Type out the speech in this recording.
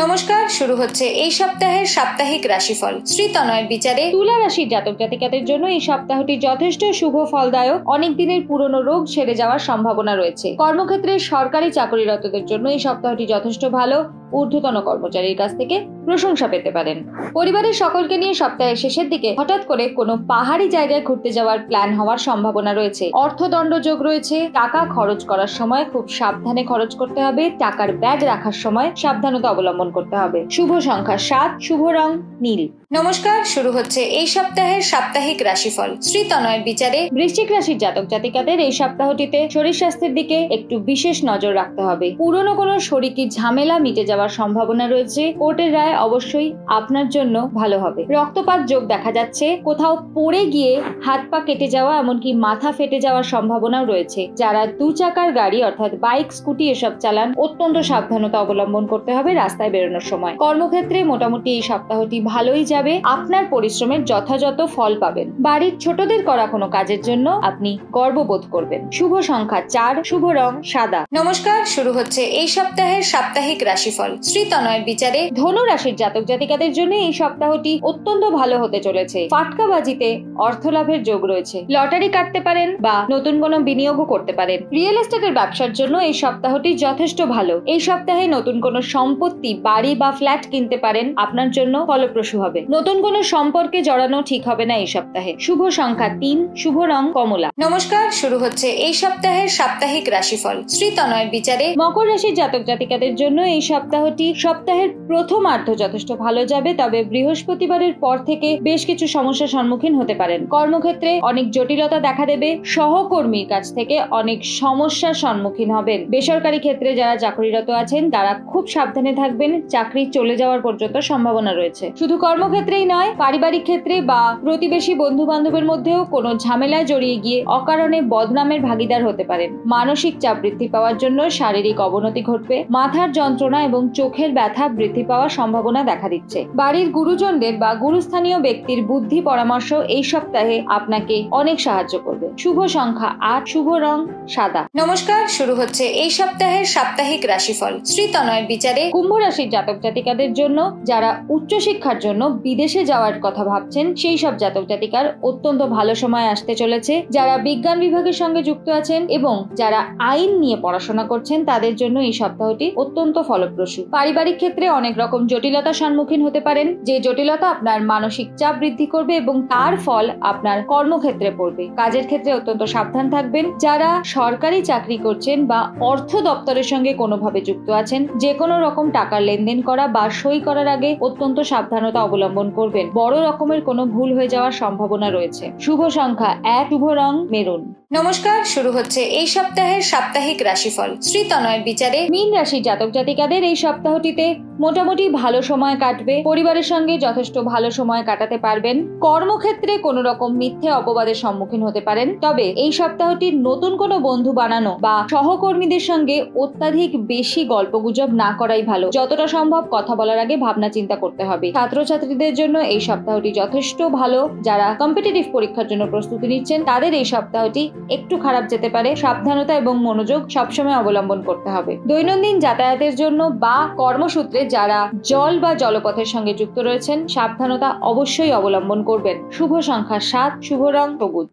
নমস্কার, শুরু হচ্ছে এই সপ্তাহের সাপ্তাহিক রাশিফল। শ্রী তনয়ের বিচারে তুলা রাশির জাতক জাতিকাদের জন্য এই সপ্তাহটি যথেষ্ট শুভ ফলদায়ক। অনেক দিনের পুরনো রোগ সেরে যাওয়ার সম্ভাবনা রয়েছে। কর্মক্ষেত্রে সরকারি চাকরিরতদের জন্য এই সপ্তাহটি যথেষ্ট ভালো। ঊর্ধ্বতন কর্মচারীর কাছ থেকে প্রশংসা পেতে পারেন। পরিবারের সকলকে নিয়ে সপ্তাহের শেষের দিকে হঠাৎ করে কোনো পাহাড়ি জায়গায় ঘুরতে যাওয়ার প্ল্যান হওয়ার সম্ভাবনা রয়েছে। অর্থদণ্ড যোগ রয়েছে। টাকা খরচ করার সময় খুব সাবধানে খরচ করতে হবে। টাকার ব্যাগ রাখার সময় সাবধানতা অবলম্বন করতে হবে। শুভ সংখ্যা 7, শুভ রং নীল। নমস্কার, শুরু হচ্ছে এই সপ্তাহের সাপ্তাহিক রাশিফল। শ্রী তনয়ের বিচারে বৃশ্চিক রাশির জাতক জাতিকাদের এই সপ্তাহটিতে শরীর স্বাস্থ্যের দিকে একটু বিশেষ নজর রাখতে হবে। পুরনো কোনো শরীরী ঝামেলা মিটে যাওয়ার সম্ভাবনা রয়েছে। কোর্টের রায় অবশ্যই আপনার জন্য ভালো হবে। রক্তপাত যোগ দেখা যাচ্ছে। কোথাও পড়ে গিয়ে হাত পা কেটে যাওয়া, এমনকি মাথা ফেটে যাওয়ার সম্ভাবনাও রয়েছে। যারা দু চাকার গাড়ি অর্থাৎ বাইক, স্কুটি এসব চালান, অত্যন্ত সাবধানতা অবলম্বন করতে হবে রাস্তায় বেরোনোর সময়। কর্মক্ষেত্রে মোটামুটি এই সপ্তাহটি ভালোই যাবে। আপনার পরিশ্রমের যথাযথ ফল পাবেন। বাড়ির ছোটদের করা কোনো কাজের জন্য আপনি গর্ববোধ করবেন। শুভ সংখ্যা 4, শুভ রং সাদা। নমস্কার, শুরু হচ্ছে এই সপ্তাহের সাপ্তাহিক রাশিফল। শ্রী তনয়ের বিচারে ধনু রাশির জাতক জাতিকাদের জন্য এই সপ্তাহটি অত্যন্ত ভালো হতে চলেছে। ফাটকাবাজিতে অর্থ লাভের যোগ রয়েছে। লটারি কাটতে পারেন বা নতুন কোনো বিনিয়োগও করতে পারেন। রিয়েল এস্টেটের ব্যবসার জন্য এই সপ্তাহটি যথেষ্ট ভালো। এই সপ্তাহে নতুন কোনো সম্পত্তি, বাড়ি বা ফ্ল্যাট কিনতে পারেন। আপনার জন্য ফলপ্রসূ হবে। নতুন কোনো সম্পর্কে জড়ানো ঠিক হবে না এই সপ্তাহে। শুভ সংখ্যা 3, শুভ রং কমলা। নমস্কার, শুরু হচ্ছে এই সপ্তাহের সাপ্তাহিক রাশিফল। শ্রী তনয়ের বিচারে মকর রাশির জাতক জাতিকাদের জন্য এই সপ্তাহটি সপ্তাহের প্রথমার্ধ যথেষ্ট ভালো যাবে। তবে বৃহস্পতিবারের পর থেকে বেশ কিছু সমস্যার সম্মুখীন হতে পারেন। কর্মক্ষেত্রে অনেক জটিলতা দেখা দেবে। সহকর্মীর কাছ থেকে অনেক সমস্যার সম্মুখীন হবেন। বেসরকারি ক্ষেত্রে যারা চাকরিরত আছেন তারা খুব সাবধানে থাকবেন। চাকরি চলে যাওয়ার পর্যন্ত সম্ভাবনা রয়েছে। শুধু কর্মক্ষেত্রেই নয়, পারিবারিক ক্ষেত্রে বা প্রতিবেশী বন্ধু বান্ধবের মধ্যেও কোনো ঝামেলায় জড়িয়ে গিয়ে অকারণে বদনামের ভাগিদার হতে পারেন। মানসিক চাপ বৃদ্ধি পাওয়ার জন্য শারীরিক অবনতি ঘটবে। মাথার যন্ত্রণা এবং চোখের ব্যথা বৃদ্ধি পাওয়ার সম্ভাবনা দেখা দিচ্ছে। বাড়ির গুরুজনদের বা গুরুস্থানীয় ব্যক্তির বুদ্ধি পরামর্শ এই সপ্তাহে আপনাকে অনেক সাহায্য করবে। শুভ সংখ্যা 8, শুভ রং সাদা। নমস্কার, শুরু হচ্ছে এই সপ্তাহের সাপ্তাহিক রাশিফল। শ্রী তনয়ের বিচারে কুম্ভ রাশির জাতক জাতিকাদের জন্য যারা উচ্চশিক্ষার জন্য বিদেশে যাওয়ার কথা ভাবছেন, সেই সব জাতক জাতিকার অত্যন্ত ভালো সময় আসতে চলেছে। যারা বিজ্ঞান বিভাগের সঙ্গে যুক্ত আছেন এবং যারা আইন নিয়ে পড়াশোনা করছেন, তাদের জন্য এই সপ্তাহটি অত্যন্ত ফলপ্রসূ। পারিবারিক ক্ষেত্রে অনেক রকম জটিলতার সম্মুখীন হতে পারেন। যে জটিলতা আপনার মানসিক চাপ বৃদ্ধি করবে এবং তার ফল আপনার কর্মক্ষেত্রে পড়বে। কাজের ক্ষেত্রে অত্যন্ত সাবধান থাকবেন। যারা সরকারি চাকরি করছেন বা অর্থ দপ্তরের সঙ্গে কোনোভাবে যুক্ত আছেন, যে কোনো রকম টাকার লেনদেন করা বা সই করার আগে অত্যন্ত সাবধানতা অবলম্বন করবেন। বড় রকমের কোনো ভুল হয়ে যাওয়ার সম্ভাবনা রয়েছে। শুভ সংখ্যা 1, শুভ রং মেরুন। নমস্কার, শুরু হচ্ছে এই সপ্তাহের সাপ্তাহিক রাশিফল। শ্রী তনয়ের বিচারে মীন রাশির জাতক জাতিকাদের এই সপ্তাহটিতে মোটামুটি ভালো সময় কাটবে। পরিবারের সঙ্গে যথেষ্ট ভালো সময় কাটাতে পারবেন। কর্মক্ষেত্রে কোনো রকম মিথ্যে অপবাদের সম্মুখীন হতে পারেন। তবে এই সপ্তাহটি নতুন কোনো বন্ধু বানানো বা সহকর্মীদের সঙ্গে অত্যাধিক বেশি গল্পগুজব না করাই ভালো। যতটা সম্ভব কথা বলার আগে ভাবনা চিন্তা করতে হবে। ছাত্রছাত্রীদের জন্য এই সপ্তাহটি যথেষ্ট ভালো। যারা কম্পিটিটিভ পরীক্ষার জন্য প্রস্তুতি নিচ্ছেন, তাদের এই সপ্তাহটি একটু খারাপ যেতে পারে। সাবধানতা এবং মনোযোগ সবসময় অবলম্বন করতে হবে। দৈনন্দিন যাতায়াতের জন্য বা কর্মসূত্রে যারা জল বা জলপথের সঙ্গে যুক্ত রয়েছেন, সাবধানতা অবশ্যই অবলম্বন করবেন। শুভ সংখ্যা 7, শুভ রং সবুজ।